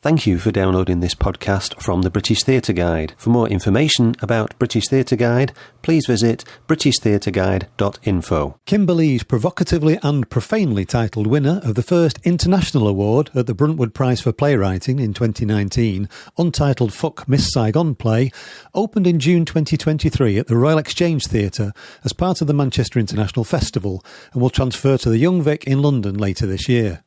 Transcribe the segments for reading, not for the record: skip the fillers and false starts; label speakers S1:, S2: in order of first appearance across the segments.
S1: Thank you for downloading this podcast from the British Theatre Guide. For more information about British Theatre Guide, please visit britishtheatreguide.info. Kimber Lee's provocatively and profanely titled winner of the first international award at the Bruntwood Prize for Playwriting in 2019, Untitled Fuck Miss Saigon play, opened in June 2023 at the Royal Exchange Theatre as part of the Manchester International Festival and will transfer to the Young Vic in London later this year.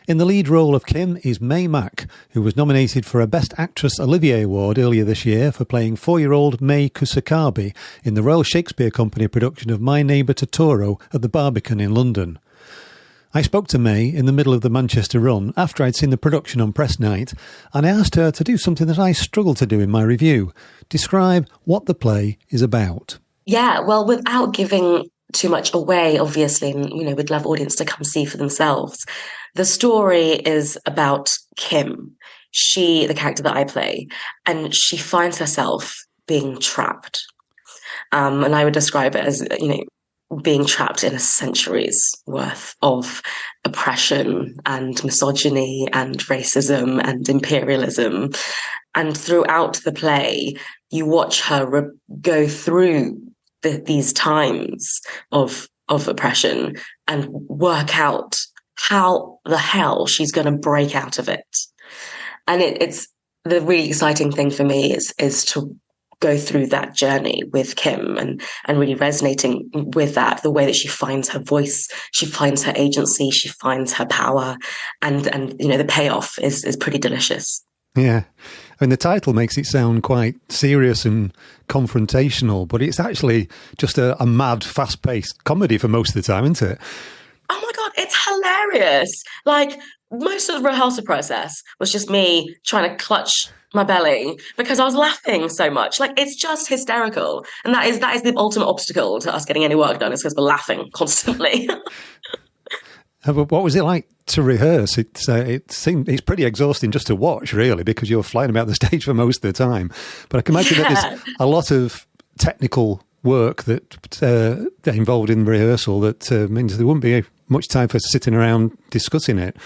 S1: In the lead role of Kim is Mei Mac, who was nominated for a Best Actress Olivier Award earlier this year for playing 4-year-old Mei Kusakabe in the Royal Shakespeare Company production of My Neighbour Totoro at the Barbican in London. I spoke to Mei in the middle of the Manchester run after I'd seen the production on press night, and I asked her to do something that I struggle to do in my review: describe what the play is about.
S2: Yeah, well, without giving too much away, obviously, and, we'd love audience to come see for themselves. The story is about Kim, the character that I play, and she finds herself being trapped. And I would describe it as, being trapped in a century's worth of oppression and misogyny and racism and imperialism. And throughout the play, you watch her go through these times of oppression and work out how the hell she's going to break out of it. And it's the really exciting thing for me is to go through that journey with Kim and really resonating with that, the way that she finds her voice, she finds her agency, she finds her power, and the payoff is pretty delicious.
S1: Yeah. I mean, the title makes it sound quite serious and confrontational, but it's actually just a mad, fast-paced comedy for most of the time, isn't it?
S2: Oh my God, it's hilarious. Like, most of the rehearsal process was just me trying to clutch my belly because I was laughing so much. Like, it's just hysterical. And that is the ultimate obstacle to us getting any work done, is because we're laughing constantly.
S1: But what was it like to rehearse? It's pretty exhausting just to watch, really, because you're flying about the stage for most of the time. But I can imagine that there's a lot of technical work that involved in rehearsal that means there wouldn't be much time for sitting around discussing it.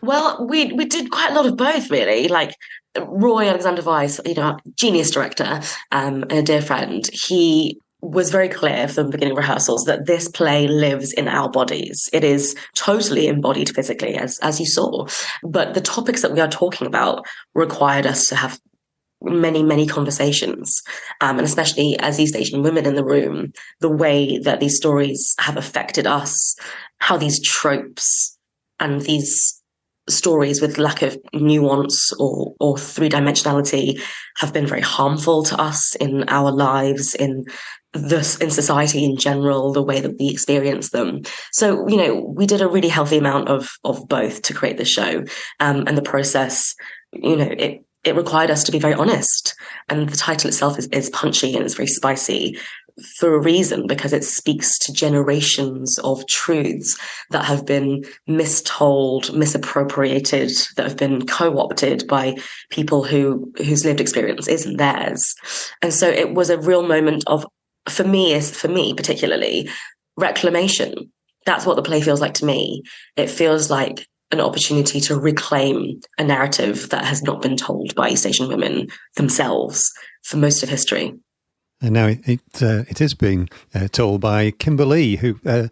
S2: Well, we did quite a lot of both, really. Like, Roy Alexander Weiss, genius director, and a dear friend, he was very clear from the beginning rehearsals that this play lives in our bodies. It is totally embodied physically, as you saw. But the topics that we are talking about required us to have many, many conversations. And especially as East Asian women in the room, the way that these stories have affected us, how these tropes and these stories with lack of nuance or three-dimensionality have been very harmful to us in our lives, in society in general, the way that we experience them. So, we did a really healthy amount of both to create the show. And the process, it required us to be very honest. And the title itself is punchy and it's very spicy for a reason, because it speaks to generations of truths that have been mistold, misappropriated, that have been co-opted by people whose lived experience isn't theirs. And so it was a real moment of, for me particularly, reclamation. That's what the play feels like to me. It feels like an opportunity to reclaim a narrative that has not been told by East Asian women themselves for most of history.
S1: And now it is being told by Kimber Lee, who I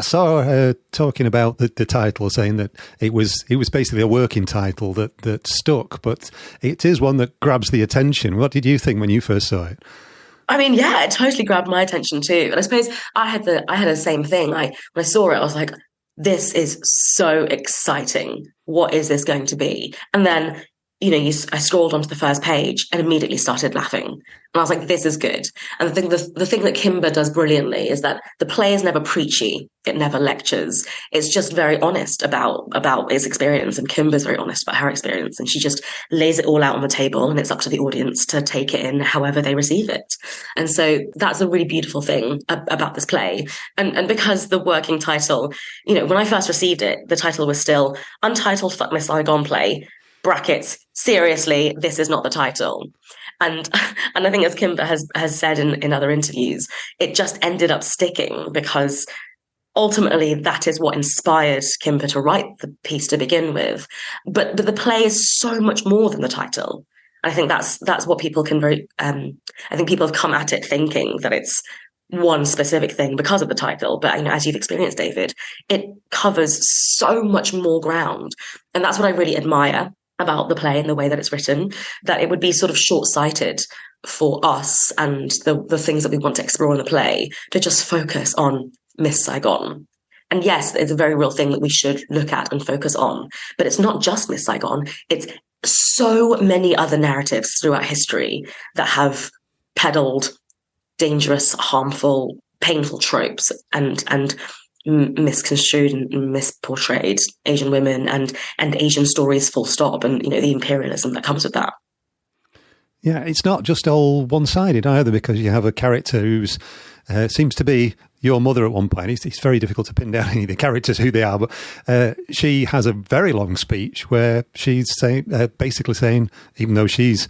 S1: saw her talking about the title, saying that it was basically a working title that stuck, but it is one that grabs the attention. What did you think when you first saw it?
S2: I mean, yeah, it totally grabbed my attention too. And I suppose I had the same thing. When I saw it, I was like, this is so exciting. What is this going to be? And then, I scrolled onto the first page and immediately started laughing. And I was like, this is good. And the thing that Kimber does brilliantly is that the play is never preachy. It never lectures. It's just very honest about its experience. And Kimber's very honest about her experience. And she just lays it all out on the table, and it's up to the audience to take it in however they receive it. And so that's a really beautiful thing about this play. And because the working title, when I first received it, the title was still Untitled Fuck Miss Saigon Play, brackets, seriously, this is not the title. And I think, as Kimber has said in other interviews, it just ended up sticking because ultimately, that is what inspired Kimber to write the piece to begin with. But the play is so much more than the title. I think that's what people can I think people have come at it thinking that it's one specific thing because of the title. But as you've experienced, David, it covers so much more ground. And that's what I really admire about the play and the way that it's written, that it would be sort of short-sighted for us and the things that we want to explore in the play to just focus on Miss Saigon. And yes, it's a very real thing that we should look at and focus on. But it's not just Miss Saigon. It's so many other narratives throughout history that have peddled dangerous, harmful, painful tropes and misconstrued and misportrayed Asian women and Asian stories full stop, and the imperialism that comes with that.
S1: Yeah, it's not just all one-sided either, because you have a character who's seems to be your mother at one point. It's very difficult to pin down any of the characters who they are, but she has a very long speech where she's basically saying, even though she's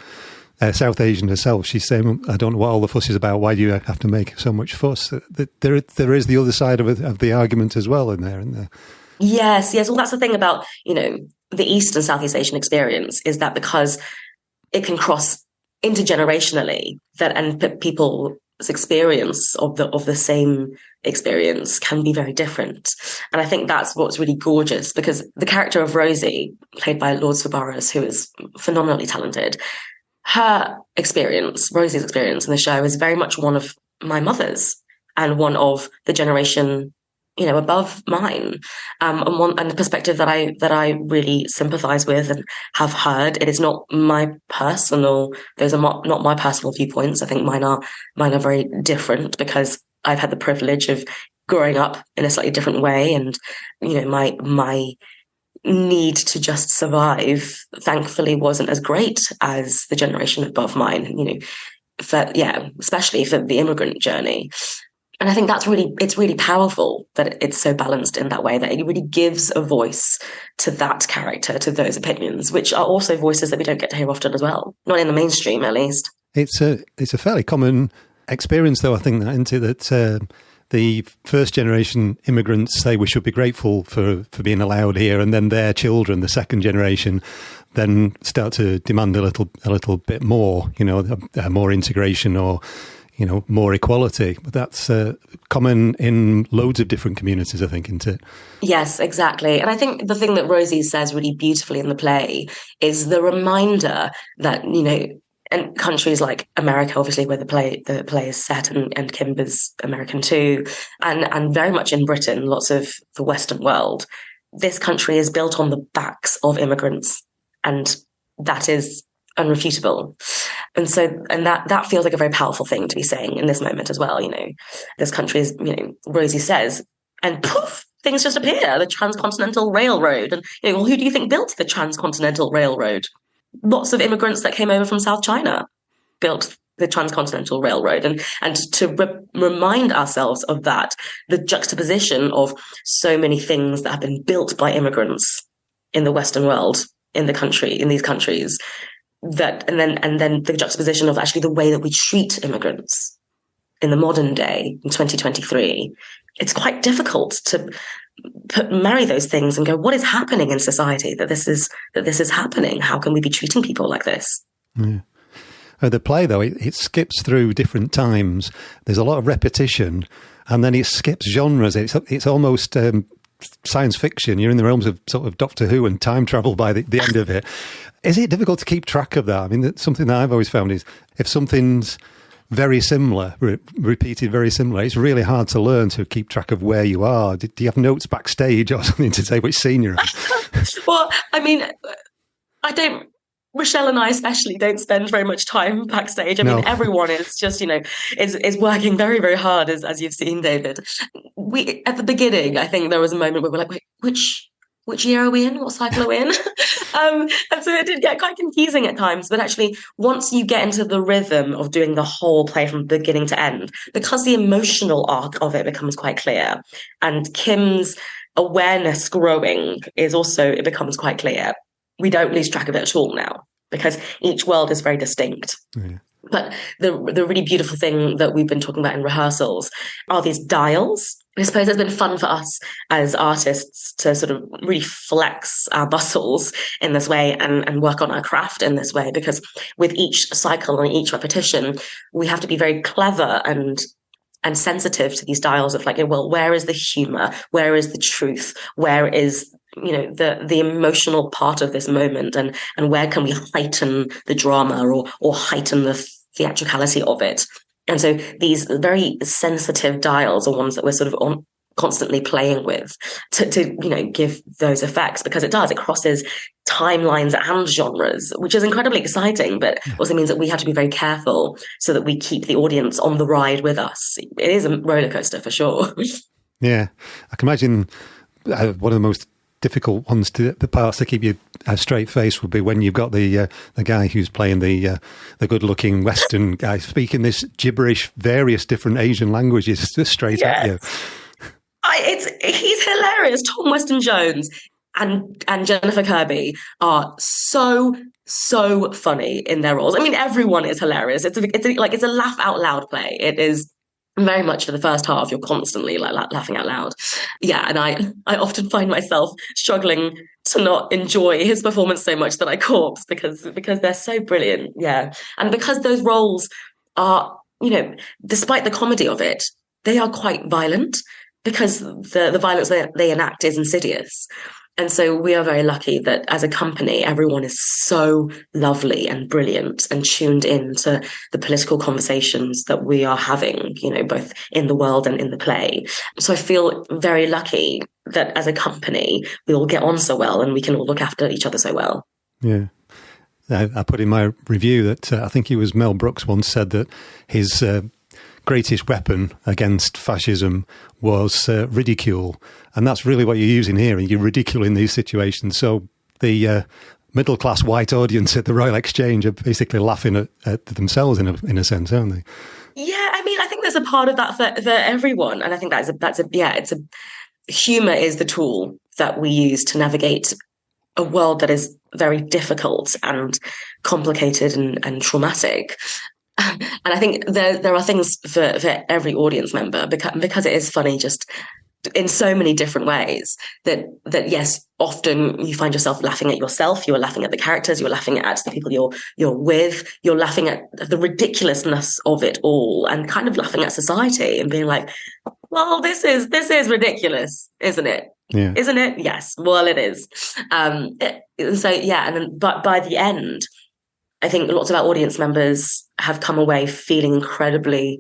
S1: South Asian herself, she's saying, I don't know what all the fuss is about. Why do you have to make so much fuss? There is the other side of the argument as well in there, isn't there?
S2: Yes. Well, that's the thing about, the East and Southeast Asian experience, is that because it can cross intergenerationally, and people's experience of the same experience can be very different. And I think that's what's really gorgeous, because the character of Rosie, played by Lord Swabaras, who is phenomenally talented, her experience, Rosie's experience in the show, is very much one of my mother's and one of the generation, above mine, and the perspective that I really sympathise with and have heard. It is not my personal; those are not my personal viewpoints. I think mine are very different, because I've had the privilege of growing up in a slightly different way, and my need to just survive, thankfully, wasn't as great as the generation above mine, especially for the immigrant journey. And I think it's really powerful that it's so balanced in that way, that it really gives a voice to that character, to those opinions, which are also voices that we don't get to hear often as well, not in the mainstream at least.
S1: It's a fairly common experience, though, I think, isn't it, that the first generation immigrants say we should be grateful for being allowed here, and then their children, the second generation, then start to demand a little bit more, more integration or more equality. But that's common in loads of different communities, I think, isn't it?
S2: Yes, exactly. And I think the thing that Rosie says really beautifully in the play is the reminder that, and countries like America, obviously, where the play is set, and Kimber's American too, and very much in Britain, lots of the Western world, this country is built on the backs of immigrants, and that is unrefutable. And that feels like a very powerful thing to be saying in this moment as well. This country is, Rosie says, and poof, things just appear. The Transcontinental Railroad, and well, who do you think built the Transcontinental Railroad? Lots of immigrants that came over from South China built the Transcontinental Railroad, and to remind ourselves of that, the juxtaposition of so many things that have been built by immigrants in the Western world, in these countries. That and then the juxtaposition of actually the way that we treat immigrants in the modern day, in 2023, it's quite difficult to marry those things and go, what is happening in society that this is happening? How can we be treating people like this?
S1: Yeah. The play, though, it skips through different times. There's a lot of repetition, and then it skips genres. It's almost science fiction. You're in the realms of sort of Doctor Who and time travel by the end of it. Is it difficult to keep track of that? I mean, something that I've always found is if something's very similar, repeated very similar, it's really hard to learn to keep track of where you are. Do you have notes backstage or something to say which scene you're in?
S2: Well, I mean, Rochelle and I especially don't spend very much time backstage. I mean, everyone is just, is working very, very hard, as you've seen, David. At the beginning, I think there was a moment where we're like, wait, which year are we in? What cycle are we in? And so it did get quite confusing at times. But actually, once you get into the rhythm of doing the whole play from beginning to end, because the emotional arc of it becomes quite clear, and Kim's awareness growing it becomes quite clear, we don't lose track of it at all now, because each world is very distinct. Yeah. But the really beautiful thing that we've been talking about in rehearsals are these dials I suppose it's been fun for us as artists to sort of really flex our muscles in this way and work on our craft in this way, because with each cycle and each repetition, we have to be very clever and sensitive to these dials of like, well, where is the humor? Where is the truth? Where is, the emotional part of this moment? And where can we heighten the drama or heighten the theatricality of it? And so these very sensitive dials are ones that we're sort of constantly playing with to give those effects, because it crosses timelines and genres, which is incredibly exciting, but also means that we have to be very careful so that we keep the audience on the ride with us. It is a roller coaster for sure.
S1: Yeah, I can imagine one of the most difficult parts to keep you a straight face would be when you've got the guy who's playing the good-looking Western guy speaking this gibberish, various different Asian languages just straight at you.
S2: He's hilarious. Tom Weston-Jones and Jennifer Kirby are so funny in their roles. I mean, everyone is hilarious. It's a laugh out loud play. It is very much for the first half. You're constantly laughing out loud. Yeah, and I often find myself struggling to not enjoy his performance so much that I corpse because they're so brilliant. Yeah, and because those roles are, despite the comedy of it, they are quite violent, because the violence they enact is insidious. And so we are very lucky that as a company, everyone is so lovely and brilliant and tuned in to the political conversations that we are having, both in the world and in the play. So I feel very lucky that as a company, we all get on so well and we can all look after each other so well.
S1: Yeah. I put in my review that I think it was Mel Brooks once said that his greatest weapon against fascism was ridicule. And that's really what you're using here. You're ridiculing these situations. So the middle-class white audience at the Royal Exchange are basically laughing at themselves in a sense, aren't they?
S2: Yeah, I mean, I think there's a part of that for everyone. And I think humor is the tool that we use to navigate a world that is very difficult and complicated and traumatic. And I think there are things for every audience member, because it is funny just in so many different ways that yes, often you find yourself laughing at yourself, you're laughing at the characters, you're laughing at the people you're with, you're laughing at the ridiculousness of it all, and kind of laughing at society and being like, well, this is ridiculous, isn't it?
S1: Yeah.
S2: Isn't it? Yes. Well, it is. So yeah, and then but by the end, I think lots of our audience members have come away feeling incredibly,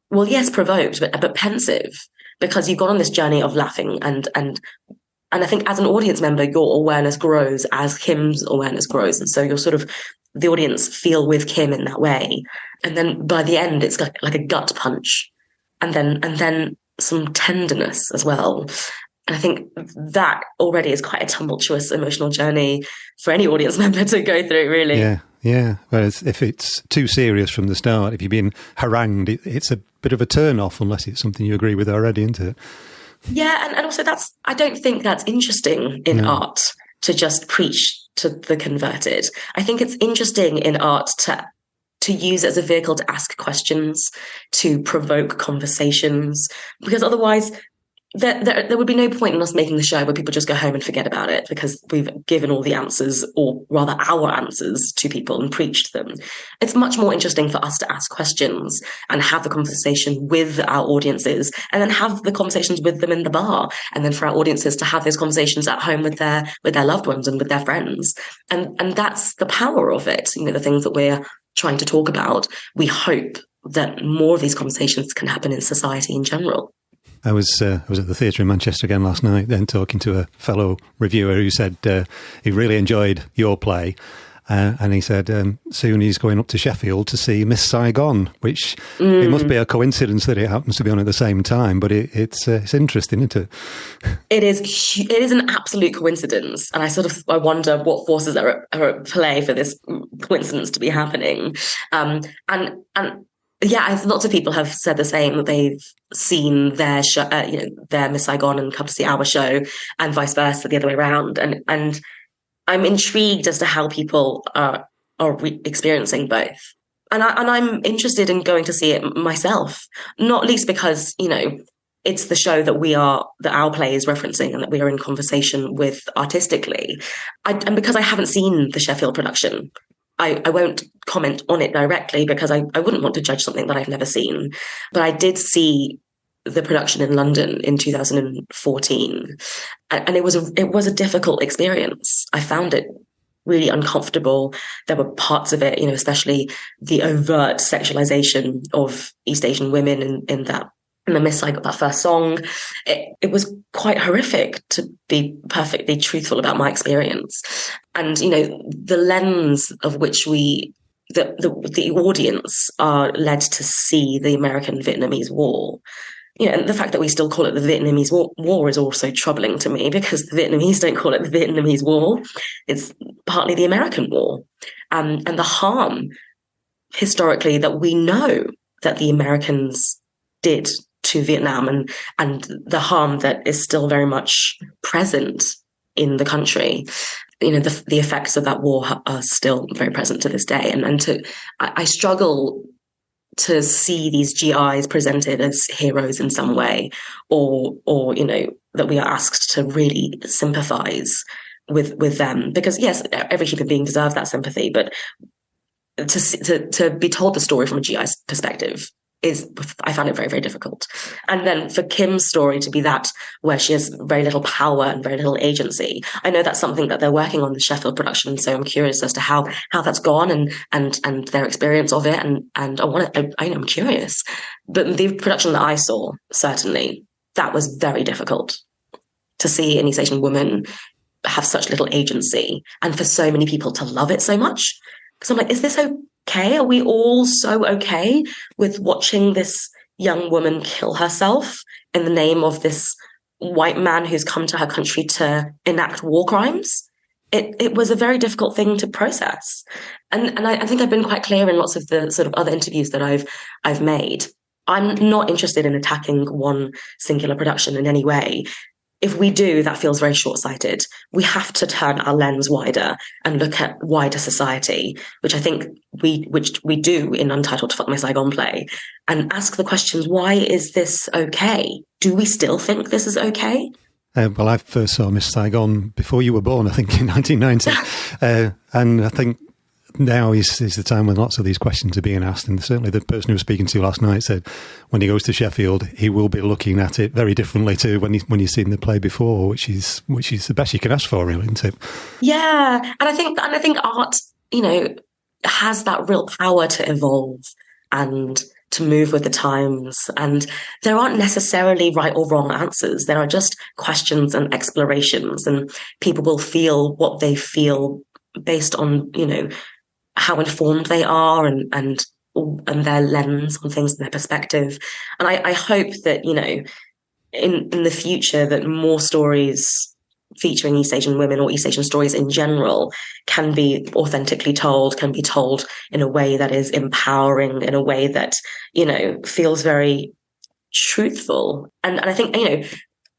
S2: well, yes, provoked, but pensive, because you've gone on this journey of laughing, and I think as an audience member, your awareness grows as Kim's awareness grows, and so you're sort of, the audience feel with Kim in that way, and then by the end, it's like a gut punch, and then some tenderness as well. And I think that already is quite a tumultuous emotional journey for any audience member to go through, really.
S1: Yeah. Whereas if it's too serious from the start, if you've been harangued, it's a bit of a turn-off unless it's something you agree with already, isn't it?
S2: Yeah, and also I don't think that's interesting in art, to just preach to the converted. I think it's interesting in art to use it as a vehicle to ask questions, to provoke conversations, because otherwise there would be no point in us making the show where people just go home and forget about it, because we've given all the answers, or rather our answers, to people and preached them. It's much more interesting for us to ask questions and have the conversation with our audiences, and then have the conversations with them in the bar, and then for our audiences to have those conversations at home with their loved ones and with their friends. And that's the power of it. The things that we're trying to talk about. We hope that more of these conversations can happen in society in general.
S1: I was at the theatre in Manchester again last night, then talking to a fellow reviewer who said he really enjoyed your play, and he said soon he's going up to Sheffield to see Miss Saigon, which it must be a coincidence that it happens to be on at the same time, but it's interesting, isn't it? It
S2: is an absolute coincidence, and I wonder what forces are at play for this coincidence to be happening, and yeah, lots of people have said the same, that they've seen their show, their Miss Saigon and come to see our show, and vice versa, the other way around. And I'm intrigued as to how people are experiencing both. And I'm interested in going to see it myself, not least because, it's the show that our play is referencing and that we are in conversation with artistically. And because I haven't seen the Sheffield production, I won't comment on it directly because I wouldn't want to judge something that I've never seen. But I did see the production in London in 2014, and it was a difficult experience. I found it really uncomfortable. There were parts of it, especially the overt sexualization of East Asian women in the Miss Saigon, that first song. It was quite horrific, to be perfectly truthful about my experience. And, the lens of which the audience are led to see the American-Vietnamese War. And the fact that we still call it the Vietnamese War is also troubling to me, because the Vietnamese don't call it the Vietnamese War. It's partly the American War. And the harm, historically, that we know that the Americans did to Vietnam, and the harm that is still very much present in the country. The effects of that war are still very present to this day. I struggle to see these GIs presented as heroes in some way, or that we are asked to really sympathize with them, because yes, every human being deserves that sympathy, but to be told the story from a GI's perspective I found it very, very difficult. And then for Kim's story to be that where she has very little power and very little agency, I know that's something that they're working on, the Sheffield production. So I'm curious as to how that's gone and their experience of it. And I'm curious. But the production that I saw, certainly, that was very difficult to see an East Asian woman have such little agency, and for so many people to love it so much. Because I'm like, is this okay? Are we all so okay with watching this young woman kill herself in the name of this white man who's come to her country to enact war crimes? It was a very difficult thing to process. And I think I've been quite clear in lots of the sort of other interviews that I've made. I'm not interested in attacking one singular production in any way. If we do, that feels very short-sighted. We have to turn our lens wider and look at wider society, which I think we do in Untitled Fuck My Saigon play, and ask the questions, why is this okay? Do we still think this is okay?
S1: Well, I first saw Miss Saigon before you were born, I think, in 1990. And I think now is the time when lots of these questions are being asked. And certainly the person who was speaking to you last night said when he goes to Sheffield, he will be looking at it very differently to when he's seen the play before, which is the best you can ask for, really, isn't it?
S2: Yeah. And I think art, has that real power to evolve and to move with the times. And there aren't necessarily right or wrong answers. There are just questions and explorations, and people will feel what they feel based on, how informed they are and their lens on things and their perspective. And I hope that, in the future, that more stories featuring East Asian women, or East Asian stories in general, can be authentically told, can be told in a way that is empowering, in a way that, feels very truthful. And I think,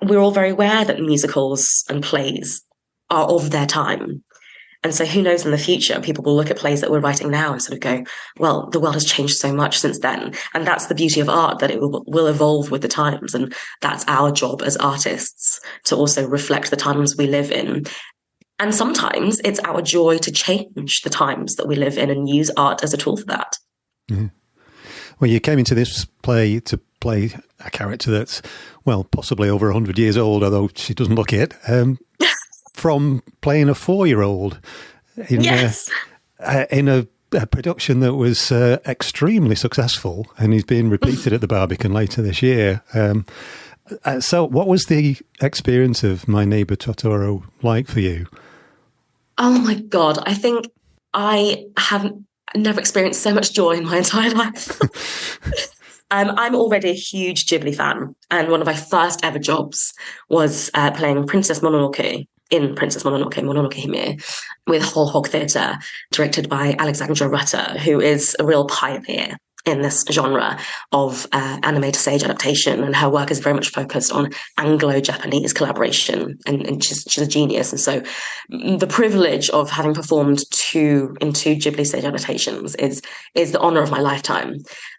S2: we're all very aware that musicals and plays are of their time. And so who knows, in the future, people will look at plays that we're writing now and sort of go, well, the world has changed so much since then. And that's the beauty of art, that it will evolve with the times. And that's our job as artists, to also reflect the times we live in. And sometimes it's our joy to change the times that we live in and use art as a tool for that.
S1: Mm-hmm. Well, you came into this play to play a character that's, well, possibly over 100 years old, although she doesn't look it. From playing a 4-year-old in a production that was extremely successful, and is being repeated at the Barbican later this year. So what was the experience of My Neighbour Totoro like for you?
S2: Oh my God, I think I have never experienced so much joy in my entire life. I'm already a huge Ghibli fan, and one of my first ever jobs was playing Princess Mononoke in Princess Mononoke, Mononoke Hime, with Whole Hog Theatre, directed by Alexandra Rutter, who is a real pioneer in this genre of anime to stage adaptation, and her work is very much focused on Anglo-Japanese collaboration, and she's a genius. And so the privilege of having performed in two Ghibli stage adaptations is the honor of my lifetime.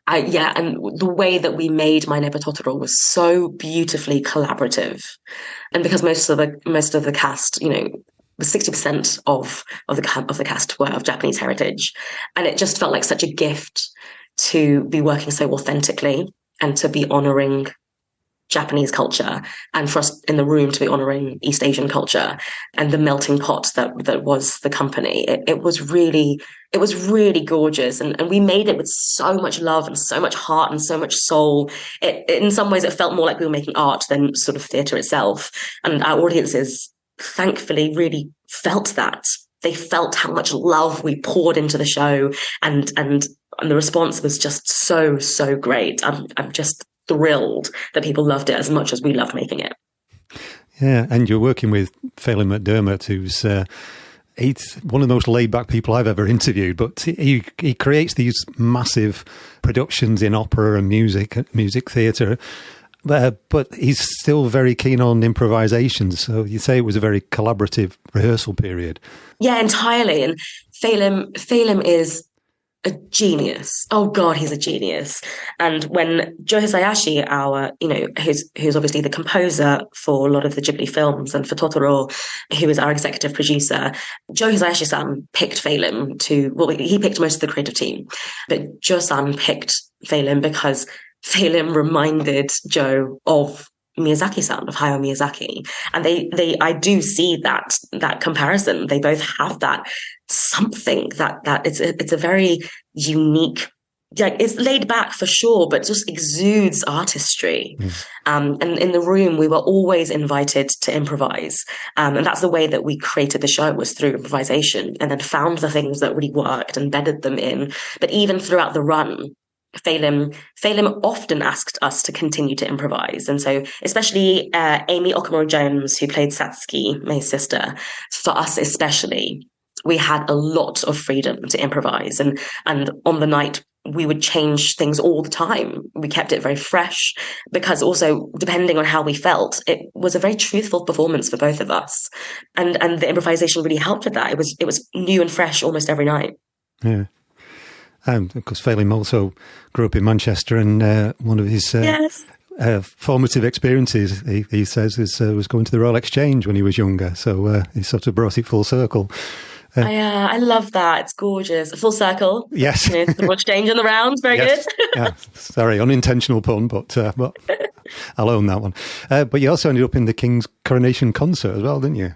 S2: And the way that we made My Neighbour Totoro was so beautifully collaborative, and because most of the cast, 60% of the cast were of Japanese heritage, and it just felt like such a gift to be working so authentically and to be honoring Japanese culture, and for us in the room to be honoring East Asian culture and the melting pot that was the company. It was really gorgeous, and we made it with so much love and so much heart and so much soul. In some ways, it felt more like we were making art than sort of theatre itself, and our audiences thankfully really felt that. They felt how much love we poured into the show, and the response was just so great. I'm just thrilled that people loved it as much as we loved making it.
S1: Yeah, and you're working with Phelim McDermott, who's he's one of the most laid-back people I've ever interviewed, but he creates these massive productions in opera and music theatre, but he's still very keen on improvisation. So you say it was a very collaborative rehearsal period. Yeah,
S2: entirely. And Phelim is a genius. Oh God, he's a genius. And when Joe Hisayashi, who's obviously the composer for a lot of the Ghibli films and for Totoro, who is our executive producer, Joe Hisayashi-san picked Phelim he picked most of the creative team, but Joe-san picked Phelim because Phelim reminded Joe of Miyazaki-san, of Hayao Miyazaki. And I do see that comparison. They both have that something that it's a very unique, like, it's laid back for sure, but just exudes artistry. And in the room, we were always invited to improvise. And that's the way that we created the show, was through improvisation, and then found the things that really worked and bedded them in. But even throughout the run, Phelim often asked us to continue to improvise. And so especially Amy Okamura-Jones, who played Satsuki, Mei's sister, for us especially, we had a lot of freedom to improvise. And on the night, we would change things all the time. We kept it very fresh, because also, depending on how we felt, it was a very truthful performance for both of us. And the improvisation really helped with that. It was new and fresh almost every night.
S1: Yeah. And of course, Phelim also grew up in Manchester, and one of his formative experiences, he says, was going to the Royal Exchange when he was younger. So he sort of brought it full circle.
S2: I love that. It's gorgeous. A full circle.
S1: Yes.
S2: The Royal Exchange on the round. Very good.
S1: Yeah. Sorry, unintentional pun, but I'll own that one. But you also ended up in the King's coronation concert as well, didn't you?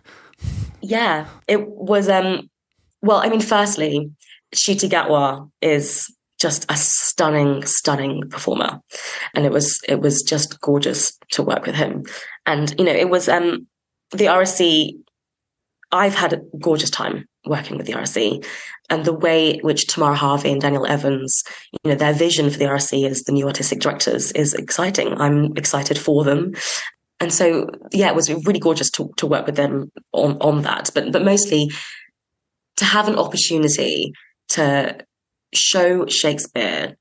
S2: Yeah. It was, firstly, Nshiti Gatwa is just a stunning performer, and it was just gorgeous to work with him. And it was the RSC. I've had a gorgeous time working with the RSC, and the way in which Tamara Harvey and Daniel Evans, their vision for the RSC as the new artistic directors is exciting. I'm excited for them. And so, it was really gorgeous to work with them on that, but mostly to have an opportunity to show Shakespeare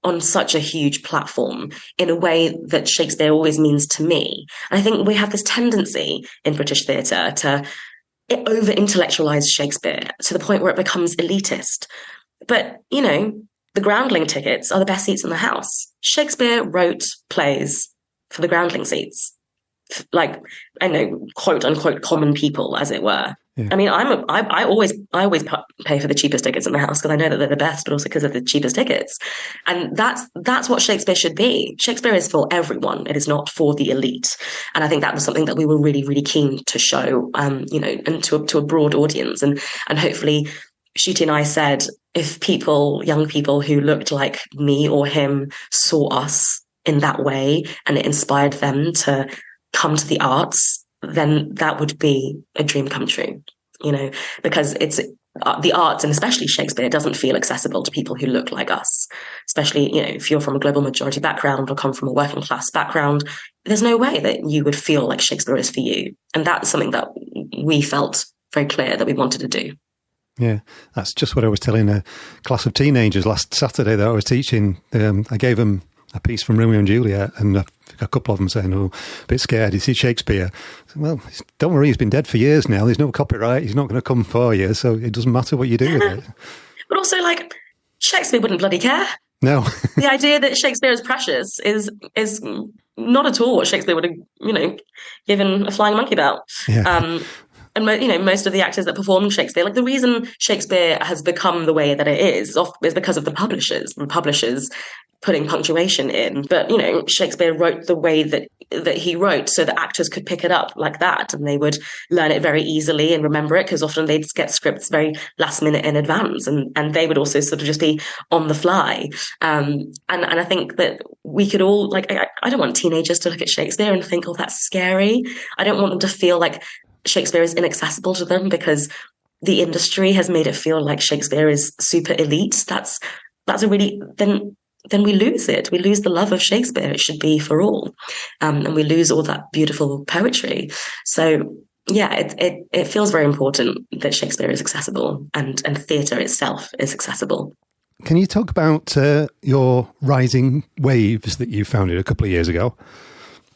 S2: on such a huge platform in a way that Shakespeare always means to me. And I think we have this tendency in British theatre to over-intellectualize Shakespeare to the point where it becomes elitist. But, the groundling tickets are the best seats in the house. Shakespeare wrote plays for the groundling seats. Like, I know, quote unquote, common people, as it were. Yeah. I mean, I always pay for the cheapest tickets in the house, because I know that they're the best, but also because of the cheapest tickets. And that's what Shakespeare should be. Shakespeare is for everyone. It is not for the elite. And I think that was something that we were really, really keen to show, and to a broad audience. And hopefully Nshiti and I said, if young people who looked like me or him saw us in that way, and it inspired them to come to the arts, then that would be a dream come true, because it's the arts, and especially Shakespeare, doesn't feel accessible to people who look like us. Especially, if you're from a global majority background or come from a working class background, there's no way that you would feel like Shakespeare is for you. And that's something that we felt very clear that we wanted to do.
S1: Yeah, that's just what I was telling a class of teenagers last Saturday that I was teaching. I gave them a piece from Romeo and Juliet, and a couple of them saying, "Oh, a bit scared. Is it Shakespeare?" I said, well, don't worry, he's been dead for years now. There's no copyright. He's not going to come for you, so it doesn't matter what you do with it.
S2: But also, like, Shakespeare wouldn't bloody care.
S1: No.
S2: The idea that Shakespeare is precious is not at all what Shakespeare would have, given a flying monkey about.
S1: Yeah.
S2: And most of the actors that perform Shakespeare, like the reason Shakespeare has become the way that it is because of the publishers putting punctuation in. But Shakespeare wrote the way that he wrote, so that actors could pick it up like that, and they would learn it very easily and remember it, because often they'd get scripts very last minute in advance, and they would also sort of just be on the fly. And I think that we could all, like, I don't want teenagers to look at Shakespeare and think, oh, that's scary. I don't want them to feel like Shakespeare is inaccessible to them because the industry has made it feel like Shakespeare is super elite. That's a really, then we lose it. We lose the love of Shakespeare. It should be for all. And we lose all that beautiful poetry. So yeah, it feels very important that Shakespeare is accessible and theatre itself is accessible.
S1: Can you talk about your Rising Waves that you founded a couple of years ago?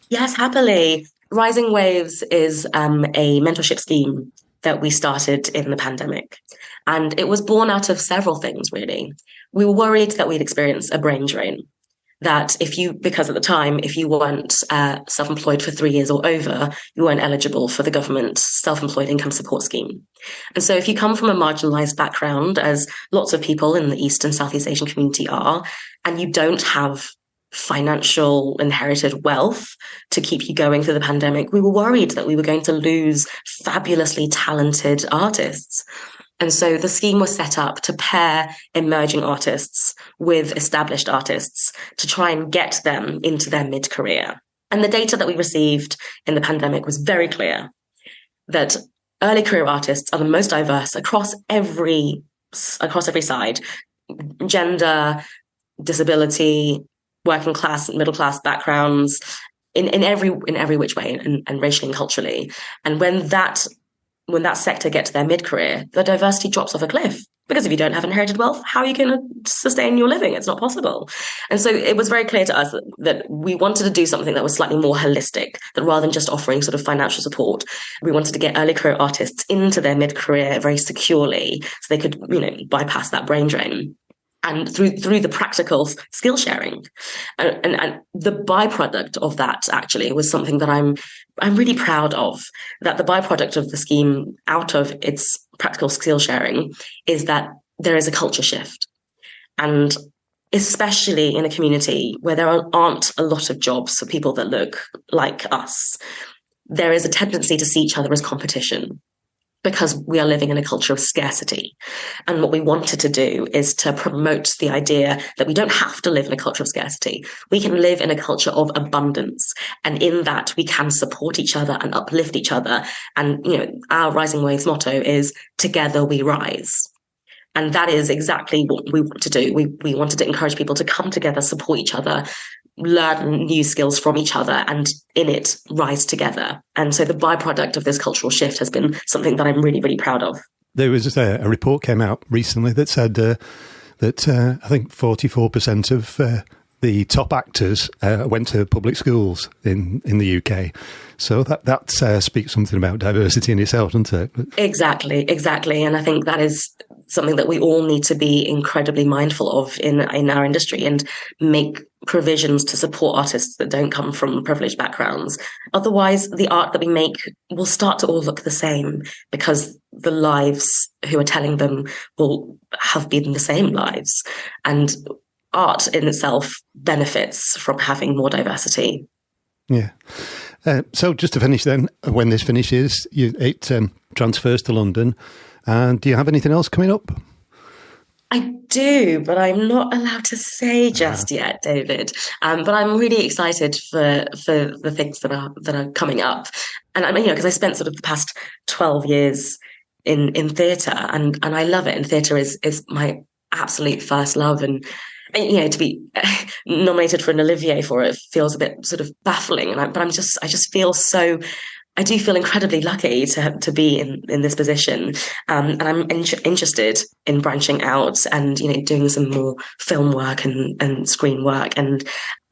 S2: Yes, happily. Rising Waves is a mentorship scheme that we started in the pandemic. And it was born out of several things, really. We were worried that we'd experience a brain drain. That because at the time, if you weren't self-employed for 3 years or over, you weren't eligible for the government self-employed income support scheme. And so if you come from a marginalized background, as lots of people in the East and Southeast Asian community are, and you don't have financial inherited wealth to keep you going through the pandemic, we were worried that we were going to lose fabulously talented artists. And so the scheme was set up to pair emerging artists with established artists to try and get them into their mid-career. And the data that we received in the pandemic was very clear that early career artists are the most diverse across every side: gender, disability, working class, middle class backgrounds, in every which way, and racially and culturally. And when that sector gets to their mid-career, the diversity drops off a cliff. Because if you don't have inherited wealth, how are you going to sustain your living? It's not possible. And so it was very clear to us that we wanted to do something that was slightly more holistic, that rather than just offering sort of financial support, we wanted to get early career artists into their mid-career very securely so they could, bypass that brain drain. And through the practical skill sharing, and the byproduct of that actually was something that I'm really proud of. That the byproduct of the scheme, out of its practical skill sharing, is that there is a culture shift, and especially in a community where there aren't a lot of jobs for people that look like us, there is a tendency to see each other as competition, because we are living in a culture of scarcity. And what we wanted to do is to promote the idea that we don't have to live in a culture of scarcity. We can live in a culture of abundance. And in that, we can support each other and uplift each other. And, our Rising Waves motto is, together we rise. And that is exactly what we want to do. We wanted to encourage people to come together, support each other, learn new skills from each other, and in it rise together. And so the byproduct of this cultural shift has been something that I'm really, really proud of.
S1: There was a report came out recently that said that I think 44% of the top actors went to public schools in the UK. So that speaks something about diversity in itself, doesn't it?
S2: Exactly. And I think that is something that we all need to be incredibly mindful of in our industry, and make provisions to support artists that don't come from privileged backgrounds. Otherwise, the art that we make will start to all look the same, because the lives who are telling them will have been the same lives. And art in itself benefits from having more diversity.
S1: Yeah. So just to finish then, when this finishes, it transfers to London. And do you have anything else coming up?
S2: I do, but I'm not allowed to say just yet, David. But I'm really excited for the things that are coming up. And I mean, because I spent sort of the past 12 years in theatre, and I love it. And theatre is my absolute first love. And to be nominated for an Olivier for it feels a bit sort of baffling. But I just feel so I do feel incredibly lucky to be in this position, and I'm interested in branching out and doing some more film work and screen work, and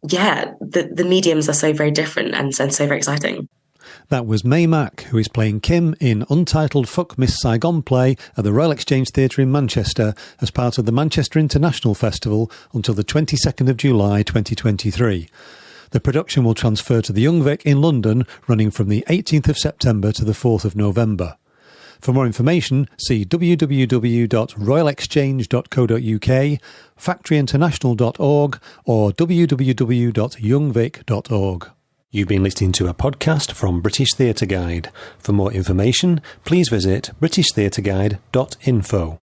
S2: the mediums are so very different and so very exciting.
S1: That was Mei Mac, who is playing Kim in Untitled Fuck Miss Saigon play at the Royal Exchange Theatre in Manchester as part of the Manchester International Festival until the 22nd of July 2023. The production will transfer to the Young Vic in London, running from the 18th of September to the 4th of November. For more information, see www.royalexchange.co.uk, factoryinternational.org or www.youngvic.org. You've been listening to a podcast from British Theatre Guide. For more information, please visit britishtheatreguide.info.